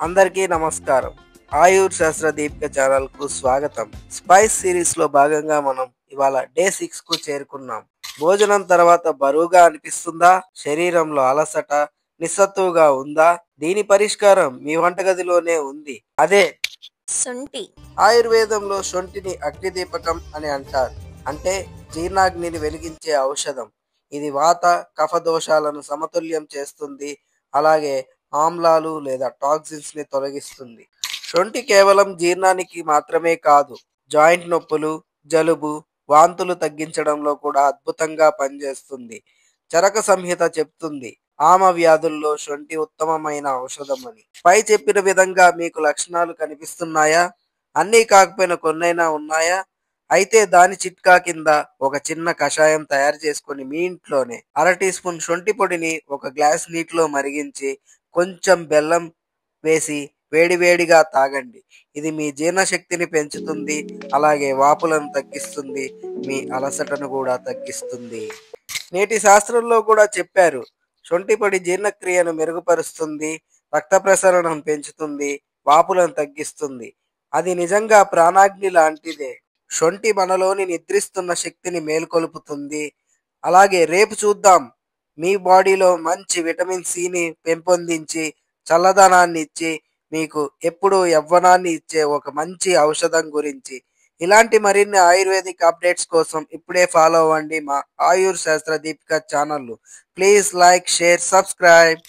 అందరికీ నమస్కారం. ఆయుర్ శాస్త్ర దీపిక ఛానల్‌కు స్వాగతం. స్పైస్ సిరీస్‌లో భాగంగా మనం ఇవాళ డే 6కు చేరుకున్నాం. భోజనం తర్వాత బరువుగా అనిపిస్తుందా? శరీరంలో అలసట, నిస్సత్తువగా ఉందా? దీని పరిష్కారం మీ వంటగదిలోనే ఉంది. అదే శొంఠి. ఆయుర్వేదంలో శొంఠిని అగ్నిదీపకం అని అంటారు. అంటే జీర్ణాగ్నిని వెలిగించే ఔషధం. ఇది వాత, కఫ దోషాలను సమతుల్యం చేస్తుంది. అలాగే ఆమ్లాలు లేదా టాక్సిన్స్ ని తొలగిస్తుంది. శొంఠి కేవలం జీర్ణానికి మాత్రమే కాదు, జాయింట్ నొప్పులు, జలుబు, వాంతులు తగ్గించడంలో కూడా అద్భుతంగా పనిచేస్తుంది. చరక సంహిత చెప్తుంది ఆమ వ్యాధుల్లో శొంఠి ఉత్తమమైన ఔషధం అని. పై చెప్పిన విధంగా మీకు లక్షణాలు కనిపిస్తున్నాయా? అన్నీ కాకపోయినా కొన్నైనా ఉన్నాయా? అయితే దాని చిట్కా కింద ఒక చిన్న కషాయం తయారు చేసుకొని మీ ఇంట్లోనే అర టీ స్పూన్ శొంఠి పొడిని ఒక గ్లాస్ నీటిలో మరిగించి కొంచెం బెల్లం వేసి వేడివేడిగా తాగండి. ఇది మీ జీర్ణశక్తిని పెంచుతుంది, అలాగే వాపులను తగ్గిస్తుంది, మీ అలసటను కూడా తగ్గిస్తుంది. నేటి శాస్త్రంలో కూడా చెప్పారు, శొంఠి పొడి జీర్ణక్రియను మెరుగుపరుస్తుంది, రక్త ప్రసరణను పెంచుతుంది, వాపులను తగ్గిస్తుంది. అది నిజంగా ప్రాణాగ్ని లాంటిదే. శొంఠి మనలోని నిద్రిస్తున్న శక్తిని మేల్కొలుపుతుంది. అలాగే రేపు చూద్దాం, మీ బాడీలో మంచి విటమిన్ సిని పెంపొందించి చల్లదనాన్ని ఇచ్చి మీకు ఎప్పుడూ యవ్వనాన్ని ఇచ్చే ఒక మంచి ఔషధం గురించి. ఇలాంటి మరిన్ని ఆయుర్వేదిక్ అప్డేట్స్ కోసం ఇప్పుడే ఫాలో అవ్వండి మా ఆయుర్ శాస్త్ర Deepika channel. Please like, share, subscribe.